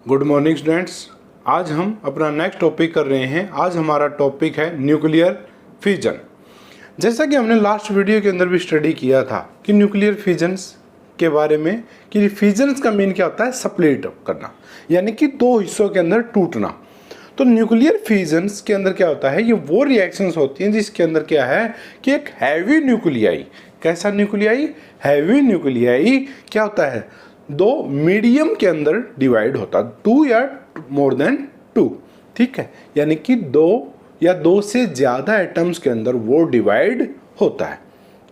Good morning students. आज हम अपना नेक्स्ट टॉपिक कर रहे हैं। आज हमारा टॉपिक है न्यूक्लियर फिजन। जैसा कि हमने लास्ट वीडियो के अंदर भी स्टडी किया था कि न्यूक्लियर फिजन्स के बारे में कि फिजन्स का मीन क्या होता है, स्प्लिट करना, यानी कि दो हिस्सों के अंदर टूटना। तो न्यूक्लियर फिजन्स के अंदर क्या होता है, ये वो रिएक्शंस होती हैं जिसके अंदर क्या है कि एक हैवी न्यूक्लियाई, कैसा न्यूक्लियाई, हैवी न्यूक्लियाई क्या होता है, दो मीडियम के अंदर डिवाइड होता है, टू या मोर देन टू, ठीक है, यानी कि दो या दो से ज़्यादा एटम्स के अंदर वो डिवाइड होता है।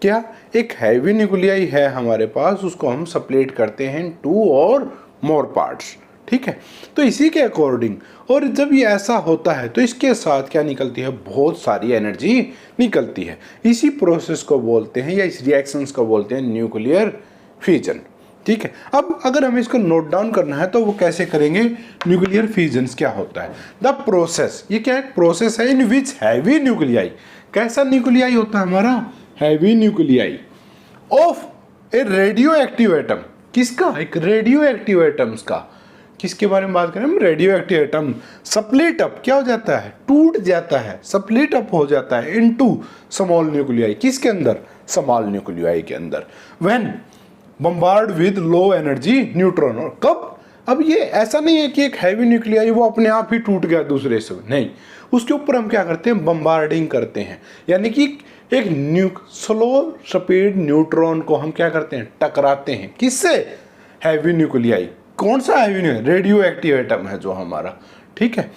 क्या एक हैवी न्यूक्लियाई है हमारे पास, उसको हम स्प्लिट करते हैं टू और मोर पार्ट्स, ठीक है। तो इसी के अकॉर्डिंग, और जब ये ऐसा होता है तो इसके साथ क्या निकलती है, बहुत सारी एनर्जी निकलती है। इसी प्रोसेस को बोलते हैं या इस रिएक्शंस को बोलते हैं न्यूक्लियर फिजन, ठीक है। अब अगर हमें इसको नोट डाउन करना है तो वो कैसे करेंगे, न्यूक्लियर फिजन्स क्या होता है, द प्रोसेस, ये क्या एक प्रोसेस है इन विच हैवी न्यूक्लियाई, कैसा न्यूक्लियाई होता है हमारा, heavy nuclei of A radio active atom, किसका, एक रेडियो एक्टिव एटम्स का, किसके बारे में बात करें हम, radio active atom split up क्या हो जाता है, टूट जाता है, स्प्लिट अप हो जाता है इनटू स्मॉल न्यूक्लियाई, किसके अंदर, स्मॉल न्यूक्लियाई के अंदर, when bombard with low energy neutron. और कब, अब ये ऐसा नहीं है कि एक हैवी न्यूक्लियाई वो अपने आप ही टूट गया दूसरे से, नहीं, उसके ऊपर हम क्या करते हैं, बम्बार्डिंग करते हैं, यानी कि एक स्लो स्पीड न्यूट्रॉन को हम क्या करते हैं, टकराते हैं, किससे, हैवी न्यूक्लियाई, कौन सा heavy nuclei, radio active atom है जो हमारा, ठीक है,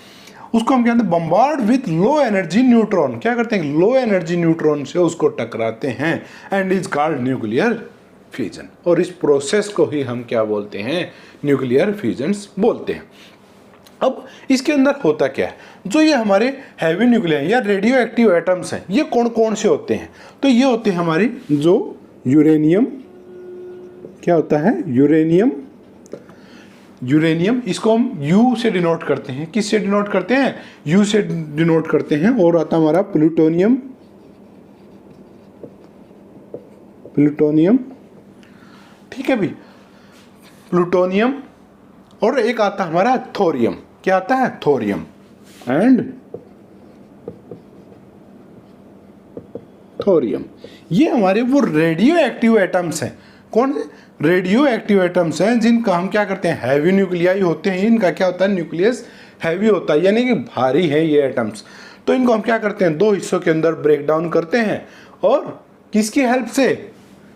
उसको हम क्या कहते हैं, bombard with low energy neutron, क्या करते हैं, लो एनर्जी न्यूट्रॉन से उसको टकराते हैं, and is called nuclear fission. और इस प्रोसेस को ही हम क्या बोलते हैं, न्यूक्लियर फिजन्स बोलते हैं। अब इसके अंदर होता क्या है, जो ये हमारे हैवी न्यूक्लियर या रेडियो एक्टिव एटम्स हैं, ये कौन कौन से होते हैं, तो ये होते हैं हमारी जो यूरेनियम, क्या होता है, यूरेनियम, यूरेनियम इसको हम यू से डिनोट करते हैं, किससे डिनोट करते हैं, यू से डिनोट करते हैं। और आता हमारा प्लूटोनियम, प्लूटोनियम, ठीक है भी, प्लूटोनियम, और एक आता हमारा थोरियम, क्या आता है, थोरियम एंड थोरियम, ये हमारे वो रेडियो एक्टिव एटम्स हैं, कौन से, रेडियो एक्टिव एटम्स हैं जिनका हम क्या करते हैं, हैवी न्यूक्लियाई होते हैं, इनका क्या होता है, न्यूक्लियस हैवी होता है, यानी कि भारी है ये एटम्स। तो इनको हम क्या करते हैं, दो हिस्सों के अंदर ब्रेक डाउन करते हैं, और किसकी हेल्प से,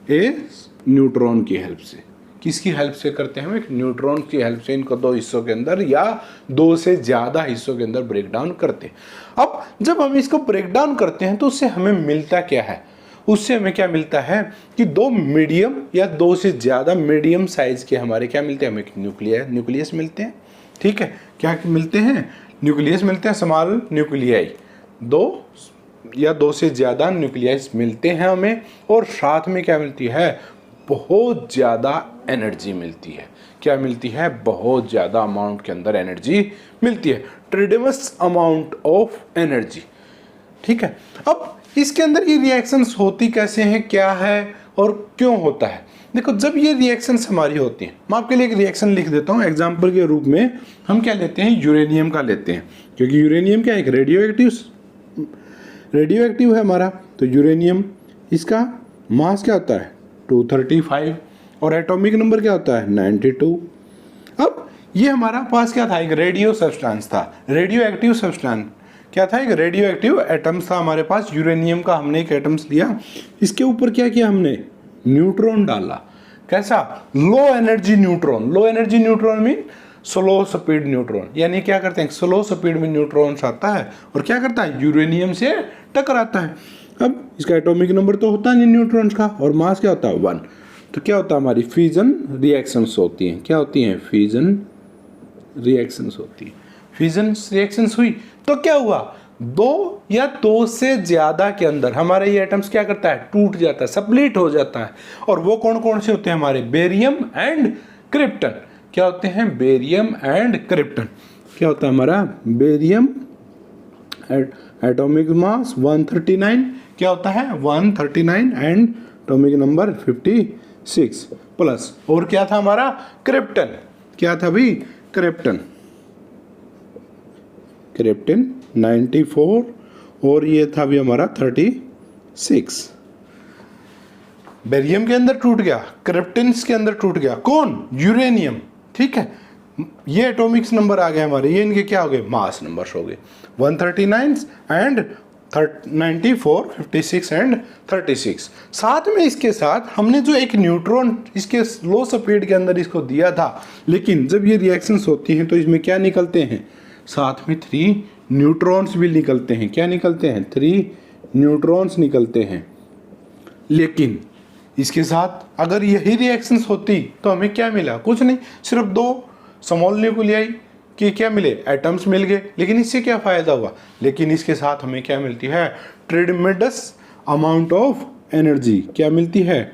ए न्यूट्रॉन की हेल्प से, किसकी हेल्प से करते हैं हम, एक न्यूट्रॉन की हेल्प से इनको दो हिस्सों के अंदर या दो से ज़्यादा हिस्सों के अंदर ब्रेक डाउन करते हैं। अब जब हम इसको ब्रेक डाउन करते हैं तो उससे हमें मिलता क्या है, उससे हमें क्या मिलता है कि दो मीडियम या दो से ज़्यादा मीडियम साइज के हमारे क्या मिलते हैं, हमें न्यूक्लियस मिलते हैं, ठीक है, क्या मिलते हैं, न्यूक्लियस मिलते हैं, स्मॉल न्यूक्लियाई, दो या दो से ज़्यादा न्यूक्लियस मिलते हैं हमें, और साथ में क्या मिलती है, बहुत ज़्यादा एनर्जी मिलती है, क्या मिलती है, बहुत ज़्यादा अमाउंट के अंदर एनर्जी मिलती है, ट्रेमेंडस अमाउंट ऑफ एनर्जी, ठीक है। अब इसके अंदर ये रिएक्शंस होती कैसे हैं, क्या है और क्यों होता है, देखो जब ये रिएक्शंस हमारी होती हैं, मैं आपके लिए एक रिएक्शन लिख देता हूँ एग्जाम्पल के रूप में, हम क्या लेते हैं, यूरेनियम का लेते हैं, क्योंकि यूरेनियम क्या एक रेडियो एक्टिव है हमारा, तो यूरेनियम, इसका मास क्या होता है 235 और एटॉमिक नंबर क्या होता है 92। अब ये हमारा पास क्या था, एक रेडियो सब्सटेंस था, रेडियो एक्टिव सब्सटेंस क्या था, एक रेडियो एक्टिव एटम्स था हमारे पास, यूरेनियम का हमने एक एटम्स लिया, इसके ऊपर क्या किया हमने, न्यूट्रॉन डाला, कैसा, low energy neutron, low energy neutron mean slow speed neutron, यानी क्या करते हैं, स्लो स्पीड में न्यूट्रॉन्स आता है और क्या करता है, यूरेनियम से टकराता है। अब इसका एटॉमिक नंबर तो होता नहीं न्यूट्रॉन्स का, और मास क्या होता है 1, तो क्या होता है, हमारी फ्यूजन रिएक्शंस होती हैं, क्या होती हैं, फ्यूजन रिएक्शंस होती है, फ्यूजन रिएक्शंस हुई तो क्या हुआ, दो या दो से ज्यादा के अंदर हमारे ये एटम्स क्या करता है, टूट जाता है, स्प्लिट हो जाता है, और वो कौन कौन से होते हैं हमारे, बेरियम एंड क्रिप्टन, क्या होते हैं, बेरियम एंड क्रिप्टन, क्या होता है हमारा, बेरियम एटॉमिक मास 139, क्या होता है 139 एंड एटॉमिक नंबर 56 प्लस, और क्या था हमारा, क्रिप्टन, क्या था भी, क्रिप्टन 94 और ये था भी हमारा 36। बेरियम के अंदर टूट गया, क्रिप्टन्स के अंदर टूट गया, कौन? यूरेनियम। ठीक है, ये एटॉमिक्स नंबर आ गए हमारे, ये इनके क्या हो गए? मास नंबर्स हो गए, 139 एंड 94, 56 एंड 36। साथ में इसके साथ हमने जो एक न्यूट्रॉन इसके लो स्पीड के अंदर इसको दिया था, लेकिन जब ये रिएक्शंस होती हैं तो इसमें क्या निकलते हैं? साथ में 3 न्यूट्रॉन्स भी निकलते हैं। क्या निकलते हैं? 3 न्यूट्रॉन्स निकलते हैं। लेकिन इसके साथ अगर यही रिएक्शंस होती तो हमें क्या मिला? कुछ नहीं, सिर्फ 2 स्मॉल न्यूक्लियाई कि क्या मिले? एटम्स मिल गए। लेकिन इससे क्या फ़ायदा हुआ? लेकिन इसके साथ हमें क्या मिलती है? ट्रेमेंडस अमाउंट ऑफ एनर्जी। क्या मिलती है?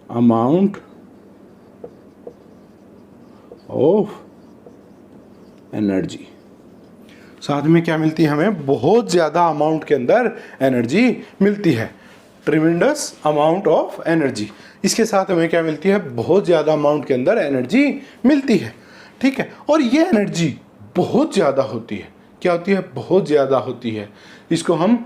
Amount of energy. साथ में क्या मिलती है हमें? बहुत ज़्यादा अमाउंट के अंदर एनर्जी मिलती है। ट्रेमेंडस अमाउंट ऑफ एनर्जी, इसके साथ हमें क्या मिलती है? बहुत ज़्यादा अमाउंट के अंदर एनर्जी मिलती है। ठीक है, और ये एनर्जी बहुत ज़्यादा होती है। क्या होती है? बहुत ज़्यादा होती है। इसको हम,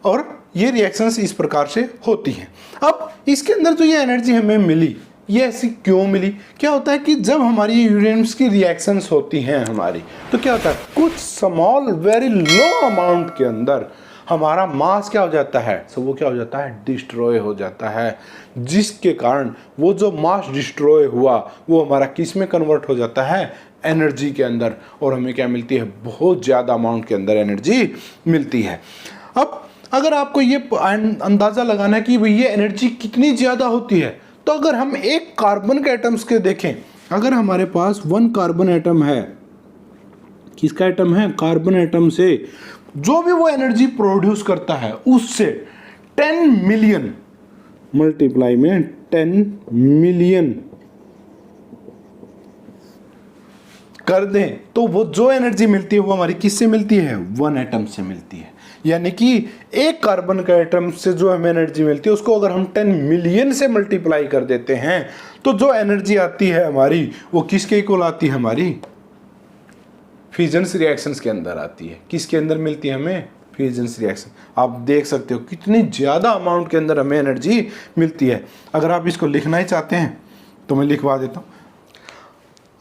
और ये रिएक्शंस इस प्रकार से होती हैं। अब इसके अंदर जो ये एनर्जी हमें मिली, ये ऐसी क्यों मिली? क्या होता है कि जब हमारी यूरेनियम्स की रिएक्शंस होती हैं हमारी, तो क्या होता है? कुछ स्मॉल वेरी लो अमाउंट के अंदर हमारा मास क्या हो जाता है? सो वो क्या हो जाता है? डिस्ट्रॉय हो जाता है। जिसके कारण वो जो मास डिस्ट्रॉय हुआ वो हमारा किस में कन्वर्ट हो जाता है? एनर्जी के अंदर। और हमें क्या मिलती है? बहुत ज़्यादा अमाउंट के अंदर एनर्जी मिलती है। अब अगर आपको ये अंदाज़ा लगाना है कि भाई ये एनर्जी कितनी ज़्यादा होती है, तो अगर हम एक कार्बन के एटम्स के देखें, अगर हमारे पास 1 कार्बन एटम है, किसका एटम है? कार्बन एटम से जो भी वो एनर्जी प्रोड्यूस करता है उससे 10 मिलियन मल्टीप्लाई में 10 मिलियन कर दें तो वो जो एनर्जी मिलती है वो हमारी किससे मिलती है? 1 एटम से मिलती है। यानी कि एक कार्बन का एटम से जो हमें एनर्जी मिलती है उसको अगर हम 10 मिलियन से मल्टीप्लाई कर देते हैं तो जो एनर्जी आती है हमारी वो किसके इक्वल आती है? हमारी फ्यूजन्स रिएक्शंस के अंदर आती है। किसके अंदर मिलती है हमें? Fusions reaction. आप देख सकते हो कितनी ज़्यादा अमाउंट के अंदर हमें एनर्जी मिलती है। अगर आप इसको लिखना ही चाहते हैं तो मैं लिखवा देता हूँ।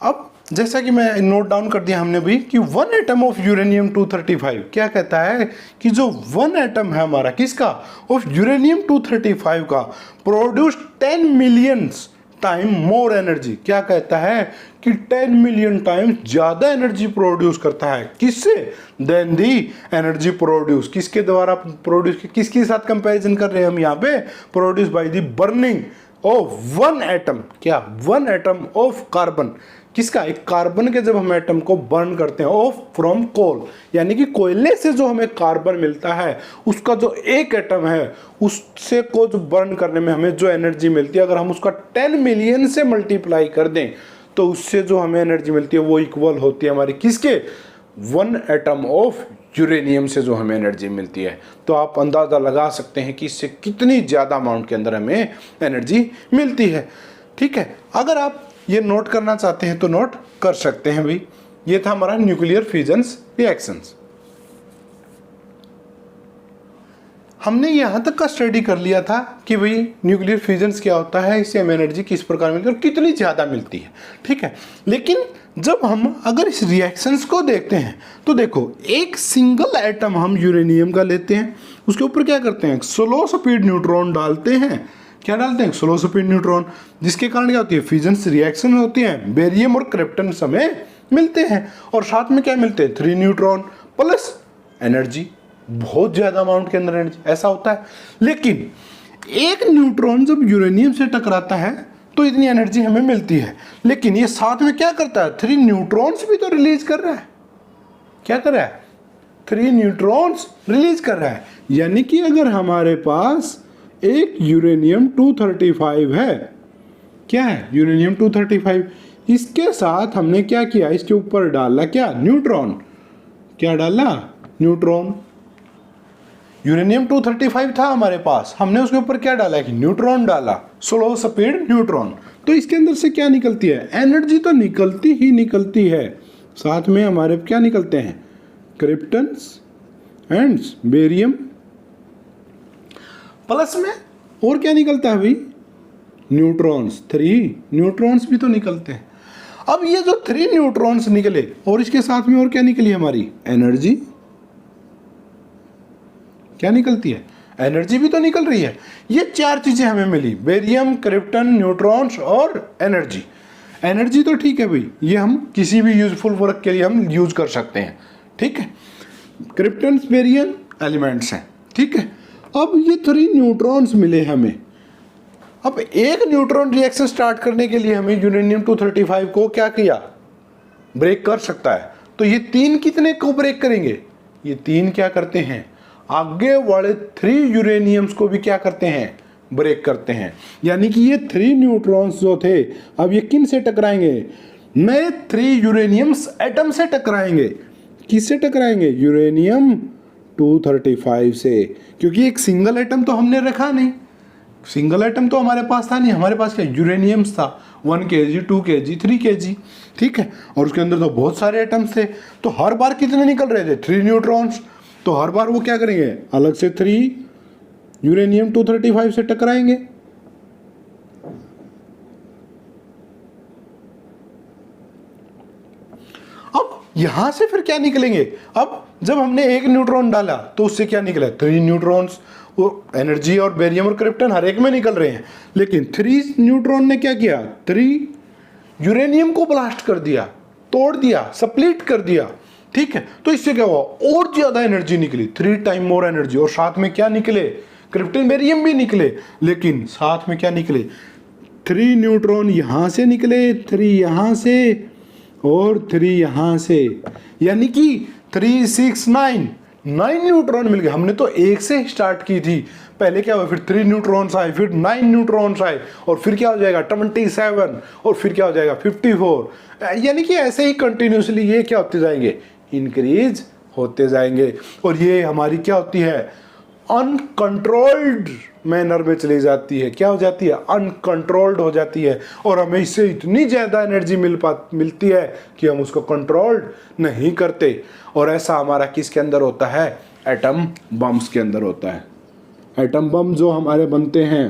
अब जैसा कि मैं नोट डाउन कर दिया हमने भी कि 1 एटम ऑफ यूरेनियम 235 क्या कहता है कि जो 1 एटम है हमारा किसका? ऑफ यूरेनियम 235 का produce 10 millions time more energy. क्या कहता है कि 10 मिलियन टाइम्स ज़्यादा एनर्जी प्रोड्यूस करता है। किससे? Then the energy produce. किसके द्वारा प्रोड्यूस? किसके साथ कंपैरिजन कर रहे हैं हम यहाँ पे? Produce by the burning of 1 atom. क्या? 1 एटम ऑफ कार्बन। किसका? एक कार्बन के जब हम एटम को बर्न करते हैं ऑफ फ्रॉम कोल, यानी कि कोयले से जो हमें कार्बन मिलता है उसका जो एक एटम है उससे को जो बर्न करने में हमें जो एनर्जी मिलती है, अगर हम उसका 10 मिलियन से मल्टीप्लाई कर दें तो उससे जो हमें एनर्जी मिलती है वो इक्वल होती है हमारी किसके? 1 एटम ऑफ यूरेनियम से जो हमें एनर्जी मिलती है। तो आप अंदाज़ा लगा सकते हैं कि इससे कितनी ज़्यादा अमाउंट के अंदर हमें एनर्जी मिलती है। ठीक है, अगर आप ये नोट करना चाहते हैं तो नोट कर सकते हैं भाई। ये था हमारा न्यूक्लियर फ्यूजन्स रिएक्शंस। हमने यहाँ तक का स्टडी कर लिया था कि भाई न्यूक्लियर फ्यूजन्स क्या होता है, इससे हमें एनर्जी किस प्रकार मिलती है और कितनी ज़्यादा मिलती है। ठीक है, लेकिन जब हम अगर इस रिएक्शंस को देखते हैं तो देखो एक सिंगल एटम हम यूरेनियम का लेते हैं, उसके ऊपर क्या करते हैं? स्लो स्पीड न्यूट्रॉन डालते हैं। क्या डालते हैं? स्लो स्पीड न्यूट्रॉन, जिसके कारण क्या होती है? फ्यूजन्स रिएक्शन होती है, बेरियम और क्रिप्टन हमें मिलते हैं और साथ में क्या मिलते हैं? 3 न्यूट्रॉन प्लस एनर्जी, बहुत ज़्यादा अमाउंट के अंदर एनर्जी। ऐसा होता है। लेकिन एक न्यूट्रॉन जब यूरेनियम से टकराता है तो इतनी एनर्जी हमें मिलती है, लेकिन ये साथ में क्या करता है? 3 न्यूट्रॉन्स भी तो रिलीज कर रहा है। क्या कर रहा है? 3 न्यूट्रॉन्स रिलीज कर रहा है। यानी कि अगर हमारे पास एक यूरेनियम 235 है, क्या है? यूरेनियम 235, इसके साथ हमने क्या किया? इसके ऊपर डाला क्या? न्यूट्रॉन। क्या डाला? न्यूट्रॉन। यूरेनियम 235 था हमारे पास, हमने उसके ऊपर क्या डाला कि न्यूट्रॉन डाला, स्लो स्पीड न्यूट्रॉन। तो इसके अंदर से क्या निकलती है, एनर्जी तो निकलती ही निकलती है, साथ में हमारे क्या निकलते हैं, क्रिप्टन्स एंड बेरियम, प्लस में और क्या निकलता है भाई, न्यूट्रॉन्स, 3 न्यूट्रॉन्स भी तो निकलते हैं। अब ये जो 3 न्यूट्रॉन्स निकले और इसके साथ में और क्या निकली हमारी, एनर्जी, क्या निकलती है, एनर्जी भी तो निकल रही है। ये 4 चीजें हमें मिली, बेरियम, क्रिप्टन, न्यूट्रॉन्स और एनर्जी। एनर्जी तो ठीक है भाई, ये हम किसी भी यूजफुल वर्क के लिए हम यूज कर सकते हैं, ठीक है। क्रिप्टन्स बेरियम एलिमेंट्स हैं, ठीक है। अब ये 3 न्यूट्रॉन्स मिले हमें। अब एक न्यूट्रॉन रिएक्शन स्टार्ट करने के लिए हमें यूरेनियम 235 को क्या किया, ब्रेक कर सकता है। तो ये 3 कितने को ब्रेक करेंगे, ये 3 क्या करते हैं, आगे वाले 3 यूरेनियम्स को भी क्या करते हैं, ब्रेक करते हैं। यानी कि ये 3 न्यूट्रॉन्स जो थे, अब ये किन से टकराएंगे, नए 3 यूरेनियम्स एटम से टकराएंगे। किससे टकराएंगे, यूरेनियम 235 से, क्योंकि एक सिंगल एटम तो हमने रखा नहीं, सिंगल एटम तो हमारे पास था नहीं, हमारे पास क्या यूरेनियम्स था, 1 kg 2 kg 3 kg, ठीक है। और उसके अंदर तो बहुत सारे एटम्स थे, तो हर बार कितने निकल रहे थे, 3 न्यूट्रॉन्स। तो हर बार वो क्या करेंगे, अलग से 3 यूरेनियम 235 से टकराएंगे। अब यहां से फिर क्या निकलेंगे, अब जब हमने एक न्यूट्रॉन डाला तो उससे क्या निकला, 3 न्यूट्रॉन्स। वो एनर्जी और बेरियम और क्रिप्टन हर एक में निकल रहे हैं, लेकिन 3 न्यूट्रॉन ने क्या किया, 3 यूरेनियम को ब्लास्ट कर दिया, तोड़ दिया, स्प्लिट कर दिया, ठीक है। तो इससे क्या हुआ, और ज्यादा एनर्जी निकली, 3 टाइम मोर एनर्जी। और साथ में क्या निकले, क्रिप्टन बेरियम भी निकले, लेकिन साथ में क्या निकले, 3 न्यूट्रॉन यहां से निकले, 3 यहां से और 3 यहां से, यानी कि 3 6 9 न्यूट्रॉन मिल गए। हमने तो 1 से स्टार्ट की थी, पहले क्या हुआ, फिर 3 न्यूट्रॉन्स आए, फिर 9 न्यूट्रॉन्स आए, और फिर क्या हो जाएगा 27, और फिर क्या हो जाएगा 54। यानी कि ऐसे ही कंटिन्यूसली ये क्या होते जाएंगे, इंक्रीज होते जाएंगे। और ये हमारी क्या होती है, अनकंट्रोल्ड मैनर में चली जाती है, क्या हो जाती है, अनकंट्रोल्ड हो जाती है। और हमें इससे इतनी ज़्यादा एनर्जी मिलती है कि हम उसको कंट्रोल्ड नहीं करते। और ऐसा हमारा किसके अंदर होता है, एटम बम्स के अंदर होता है। एटम बम जो हमारे बनते हैं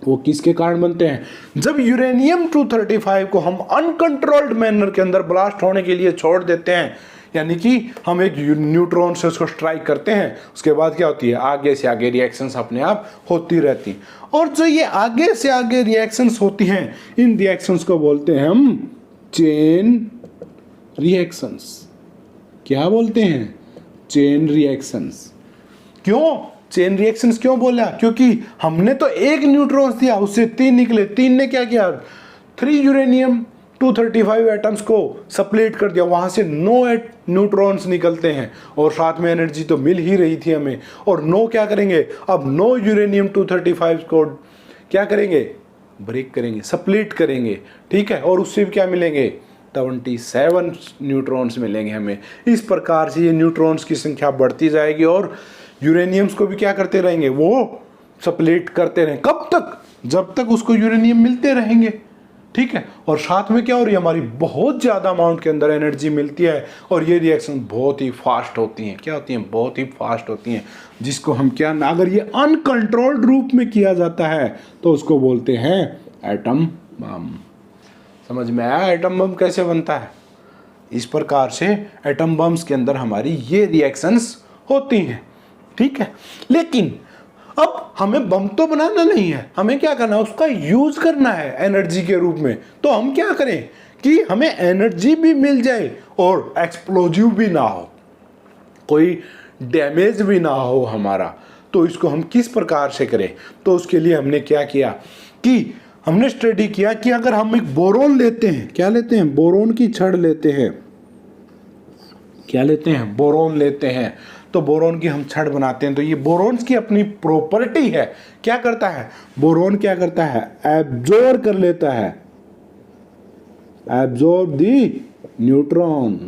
वो किसके कारण बनते हैं, जब यूरेनियम 235 को हम अनकंट्रोल्ड मैनर के अंदर ब्लास्ट होने के लिए छोड़ देते हैं, यानी कि हम एक न्यूट्रॉन से उसको स्ट्राइक करते हैं, उसके बाद क्या होती है, आगे से आगे रिएक्शंस अपने आप होती रहती हैं। और जो ये आगे से आगे रिएक्शंस होती हैं, इन रिएक्शंस को बोलते हैं हम चेन रिएक्शंस। क्या बोलते हैं, चेन रिएक्शंस। क्यों चेन रिएक्शंस क्यों बोला, क्योंकि हमने तो एक न्यूट्रॉन दिया, उससे 3 निकले, 3 ने क्या किया, 3 यूरेनियम 235 एटम्स को स्प्लिट कर दिया, वहां से 9 न्यूट्रॉन्स निकलते हैं, और साथ में एनर्जी तो मिल ही रही थी हमें। और 9 क्या करेंगे, अब 9 यूरेनियम 235 को क्या करेंगे, ब्रेक करेंगे, स्प्लिट करेंगे, ठीक है। और उससे भी क्या मिलेंगे, 27 न्यूट्रॉन्स मिलेंगे हमें। इस प्रकार से ये न्यूट्रॉन्स की संख्या बढ़ती जाएगी, और यूरेनियम्स को भी क्या करते रहेंगे, वो स्प्लिट करते रहेंगे। कब तक, जब तक उसको यूरेनियम मिलते रहेंगे, ठीक है। और साथ में क्या हो रही है, हमारी बहुत ज़्यादा अमाउंट के अंदर एनर्जी मिलती है, और ये रिएक्शन बहुत ही फास्ट होती हैं। क्या होती हैं, बहुत ही फास्ट होती हैं, जिसको हम क्या, अगर ये अनकंट्रोल्ड रूप में किया जाता है तो उसको बोलते हैं एटम बम। समझ में आया एटम बम कैसे बनता है। इस प्रकार से एटम बम्स के अंदर हमारी ये रिएक्शंस होती हैं, ठीक है। लेकिन अब हमें बम तो बनाना नहीं है, हमें क्या करना है, उसका यूज करना है एनर्जी के रूप में। तो हम क्या करें कि हमें एनर्जी भी मिल जाए और एक्सप्लोजिव भी ना हो, कोई डैमेज भी ना हो हमारा। तो इसको हम किस प्रकार से करें, तो उसके लिए हमने क्या किया कि हमने स्टडी किया कि अगर हम एक बोरोन लेते हैं, क्या लेते हैं, बोरोन की छड़ लेते हैं, क्या लेते हैं, बोरोन लेते हैं। तो बोरोन की हम छड़ बनाते हैं, तो ये बोरोन्स की अपनी प्रॉपर्टी है। क्या करता है बोरोन, क्या करता है, एब्जॉर्ब कर लेता है, एब्जॉर्ब दी न्यूट्रॉन।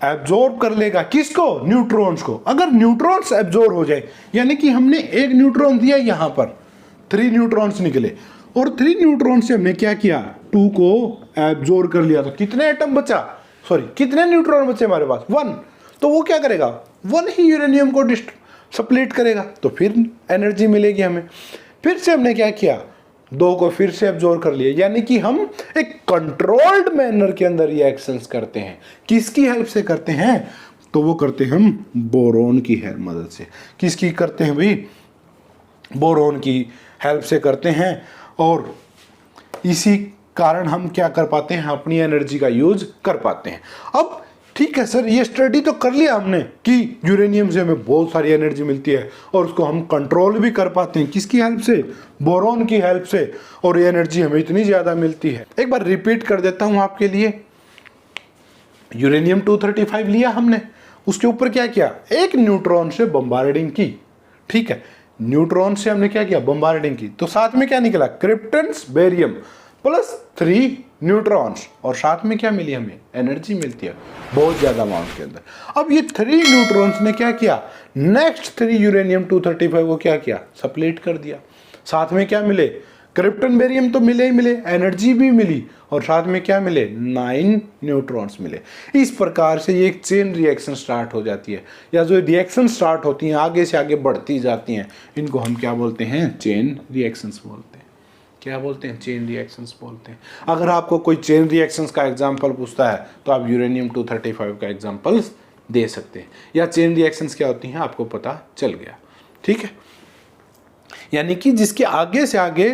एब्जॉर्ब कर लेगा, किसको? न्यूट्रॉन्स को। अगर न्यूट्रॉन्स एब्जॉर्ब हो जाए, यानी कि हमने एक न्यूट्रॉन दिया, यहां पर 3 न्यूट्रॉन्स निकले और 3 न्यूट्रॉन से हमने क्या किया? 2 को एब्जॉर्ब कर लिया, तो कितने एटम बचा? सॉरी, कितने न्यूट्रॉन बचे हमारे पास? 1। तो वो क्या करेगा? 1 ही यूरेनियम को स्प्लिट करेगा, तो फिर एनर्जी मिलेगी हमें। फिर से हमने क्या किया? 2 को फिर से एब्जॉर्ब कर लिया, यानी कि हम एक कंट्रोल्ड मैनर के अंदर रिएक्शंस करते हैं। किसकी हेल्प से करते हैं? तो वो करते हैं हम बोरॉन की मदद से। किसकी करते हैं भाई? बोरॉन की हेल्प से करते हैं, और इसी कारण हम क्या कर पाते हैं? अपनी एनर्जी का यूज कर पाते हैं। अब ठीक है सर, ये स्टडी तो कर लिया हमने कि यूरेनियम से हमें बहुत सारी एनर्जी मिलती है और उसको हम कंट्रोल भी कर पाते हैं। किसकी हेल्प से? बोरॉन की हेल्प से। और ये एनर्जी हमें इतनी ज्यादा मिलती है। एक बार रिपीट कर देता हूं आपके लिए। यूरेनियम 235 लिया हमने, उसके ऊपर क्या किया? एक न्यूट्रॉन से बम्बार्डिंग की। ठीक है, न्यूट्रॉन से हमने क्या किया? बम्बार्डिंग की। तो साथ में क्या निकला? क्रिप्टन्स बेरियम प्लस 3 न्यूट्रॉन्स, और साथ में क्या मिली हमें? एनर्जी मिलती है बहुत ज्यादा अमाउंट के अंदर। अब ये 3 न्यूट्रॉन्स ने क्या किया? नेक्स्ट 3 यूरेनियम 235 को क्या किया? स्प्लिट कर दिया। साथ में क्या मिले? क्रिप्टन बेरियम तो मिले ही मिले, एनर्जी भी मिली, और साथ में क्या मिले? 9 न्यूट्रॉन्स मिले। इस प्रकार से ये एक चेन रिएक्शन स्टार्ट हो जाती है, या जो रिएक्शन स्टार्ट होती हैं आगे से आगे बढ़ती जाती हैं, इनको हम क्या बोलते हैं? चेन रिएक्शंस बोलते हैं। क्या बोलते हैं? चेन रिएक्शंस बोलते हैं। अगर आपको कोई चेन रिएक्शंस का एग्जांपल पूछता है तो आप यूरेनियम 235 का एग्जांपल्स दे सकते हैं, या चेन रिएक्शंस क्या होती हैं आपको पता चल गया। ठीक है, यानी कि जिसके आगे से आगे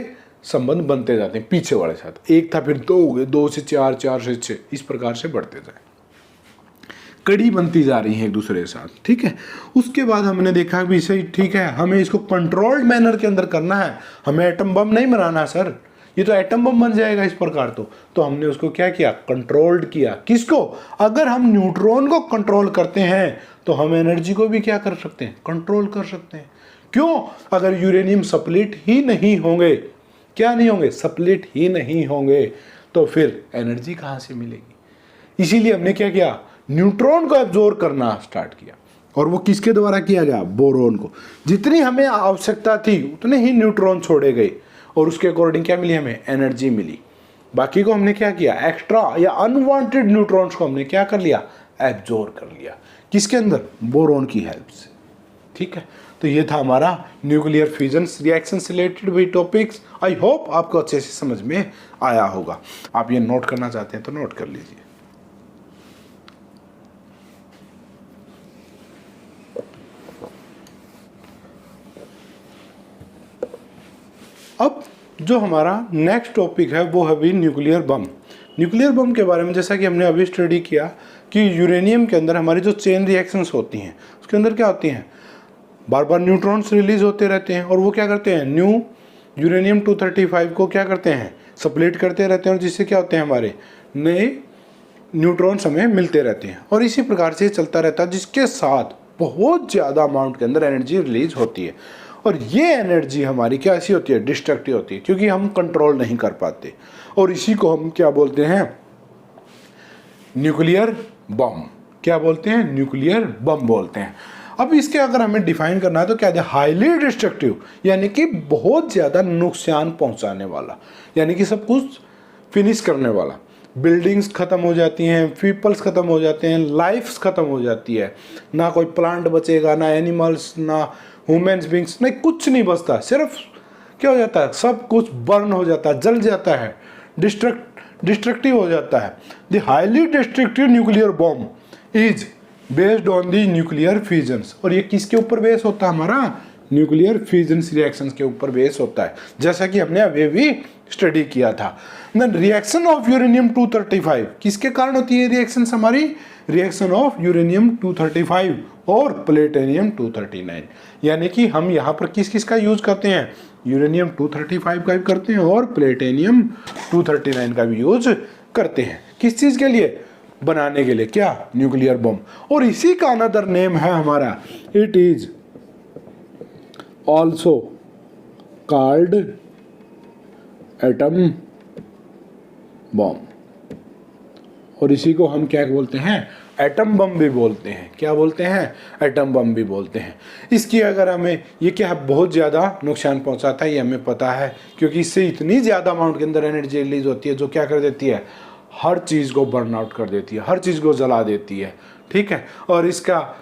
संबंध बनते जाते हैं पीछे वाले साथ। एक था, फिर 2 हो गए, 2 से 4, 4 से 6, इस प्रकार से बढ़ते जाए, कड़ी बनती जा रही है एक दूसरे के साथ। ठीक है, उसके बाद हमने देखा भी सही, ठीक है, हमें इसको कंट्रोल्ड मैनर के अंदर करना है, हमें एटम बम नहीं बनाना सर, ये तो एटम बम बन जाएगा इस प्रकार। तो हमने उसको क्या किया? कंट्रोल्ड किया। किसको? अगर हम न्यूट्रॉन को कंट्रोल करते हैं तो हम एनर्जी को भी क्या कर सकते हैं? कंट्रोल कर सकते हैं। क्यों? अगर यूरेनियम स्प्लिट ही नहीं होंगे, क्या नहीं होंगे? स्प्लिट ही नहीं होंगे, तो फिर एनर्जी कहां से मिलेगी? इसीलिए हमने क्या किया? न्यूट्रॉन को एब्जॉर्ब करना स्टार्ट किया, और वो किसके द्वारा किया गया? बोरॉन को। जितनी हमें आवश्यकता थी उतने ही न्यूट्रॉन छोड़े गए, और उसके अकॉर्डिंग क्या मिली हमें? एनर्जी मिली। बाकी को हमने क्या किया? एक्स्ट्रा या अनवांटेड न्यूट्रॉन्स को हमने क्या कर लिया? एब्जॉर्ब कर लिया। किसके अंदर? बोरॉन की हेल्प से। ठीक है, तो ये था हमारा न्यूक्लियर फ्यूजन रिएक्शन से रिलेटेड भी टॉपिक्स। आई होप आपको अच्छे से समझ में आया होगा। आप ये नोट करना चाहते हैं तो नोट कर लीजिए। अब जो हमारा नेक्स्ट टॉपिक है वो है भी न्यूक्लियर बम। न्यूक्लियर बम के बारे में जैसा कि हमने अभी स्टडी किया कि यूरेनियम के अंदर हमारी जो चेन रिएक्शंस होती हैं उसके अंदर क्या होती हैं? बार बार न्यूट्रॉन्स रिलीज होते रहते हैं, और वो क्या करते हैं? न्यू यूरेनियम 235 को क्या करते हैं? स्प्लिट करते रहते हैं, और जिससे क्या होते हैं? हमारे नए न्यूट्रॉन्स हमें मिलते रहते हैं, और इसी प्रकार से चलता रहता है, जिसके साथ बहुत ज़्यादा अमाउंट के अंदर एनर्जी रिलीज होती है। और ये एनर्जी हमारी क्या ऐसी होती है? डिस्ट्रक्टिव होती है, क्योंकि हम कंट्रोल नहीं कर पाते, और इसी को हम क्या बोलते हैं? Nuclear bomb. क्या बोलते हैं? न्यूक्लियर बम बोलते हैं। अब इसके अगर हमें डिफाइन करना है तो क्या है? हाईली डिस्ट्रक्टिव, यानी कि बहुत ज़्यादा नुकसान पहुंचाने वाला, यानी कि सब कुछ फिनिश करने वाला। बिल्डिंग्स खत्म हो जाती हैं, पीपल्स खत्म हो जाते हैं, लाइफ्स खत्म हो जाती है, ना कोई प्लांट बचेगा, ना एनिमल्स, ना ह्यूमन्स बींग्स, नहीं, कुछ नहीं बचता। सिर्फ क्या हो जाता है? सब कुछ बर्न हो जाता है, जल जाता है, डिस्ट्रक्टिव हो जाता है। The highly destructive nuclear bomb is based on the nuclear fusions. और ये किसके ऊपर बेस होता है? हमारा न्यूक्लियर फ्यूजन्स रिएक्शंस के ऊपर बेस होता है, जैसा कि हमने अभी भी स्टडी किया था। देन रिएक्शन ऑफ यूरेनियम 235 किसके कारण होती है? रिएक्शंस हमारी रिएक्शन ऑफ यूरेनियम 235 और प्लेटिनियम 239, यानी कि हम यहाँ पर किस किस का यूज करते हैं? यूरेनियम 235 का भी करते हैं और प्लेटिनियम 239 का भी यूज करते हैं। किस चीज के लिए? बनाने के लिए। क्या? Nuclear bomb. और इसी का अनदर नेम है हमारा, it is also called atom bomb, और इसी को हम क्या बोलते हैं? एटम बम भी बोलते हैं। क्या बोलते हैं? एटम बम भी बोलते हैं। इसकी अगर हमें ये क्या है, बहुत ज़्यादा नुकसान पहुंचाता है, ये हमें पता है, क्योंकि इससे इतनी ज़्यादा अमाउंट के अंदर एनर्जी रिलीज होती है जो क्या कर देती है, हर चीज़ को बर्न आउट कर देती है, हर चीज़ को जला देती है। ठीक है। और इसका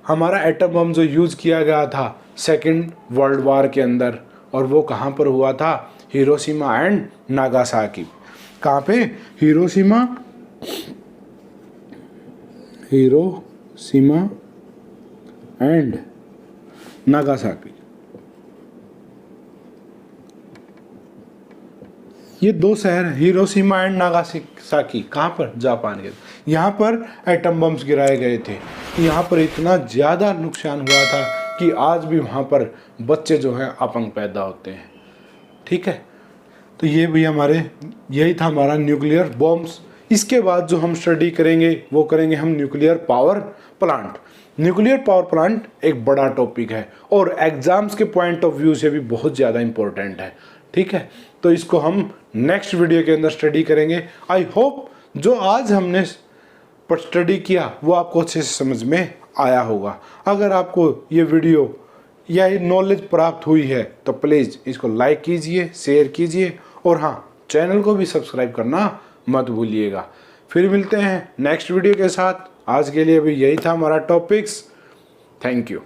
हमारा एटम बम जो यूज़ किया गया था सेकेंड वर्ल्ड वार के अंदर, और वो कहाँ पर हुआ था? Hiroshima and Nagasaki. कहाँ पे? Hiroshima and Nagasaki. ये दो शहर हैं, हिरोशिमा एंड नागासाकी। कहाँ पर? जापान के। यहाँ पर एटम बम्स गिराए गए थे। यहाँ पर इतना ज़्यादा नुकसान हुआ था कि आज भी वहाँ पर बच्चे जो हैं अपंग पैदा होते हैं। ठीक है। तो ये भी यही था हमारा न्यूक्लियर बॉम्ब्स। इसके बाद जो हम स्टडी करेंगे वो करेंगे हम nuclear power plant. Nuclear power plant एक बड़ा टॉपिक है और एग्जाम्स के पॉइंट ऑफ व्यू से भी बहुत ज़्यादा इंपॉर्टेंट है। ठीक है। तो इसको हम नेक्स्ट वीडियो के अंदर स्टडी करेंगे। आई होप जो आज हमने स्टडी किया वो आपको अच्छे से समझ में आया होगा। अगर आपको ये वीडियो या ये नॉलेज प्राप्त हुई है तो प्लीज़ इसको लाइक कीजिए, शेयर कीजिए, और हाँ, चैनल को भी सब्सक्राइब करना मत भूलिएगा। फिर मिलते हैं नेक्स्ट वीडियो के साथ। आज के लिए भी यही था हमारा टॉपिक्स। Thank you.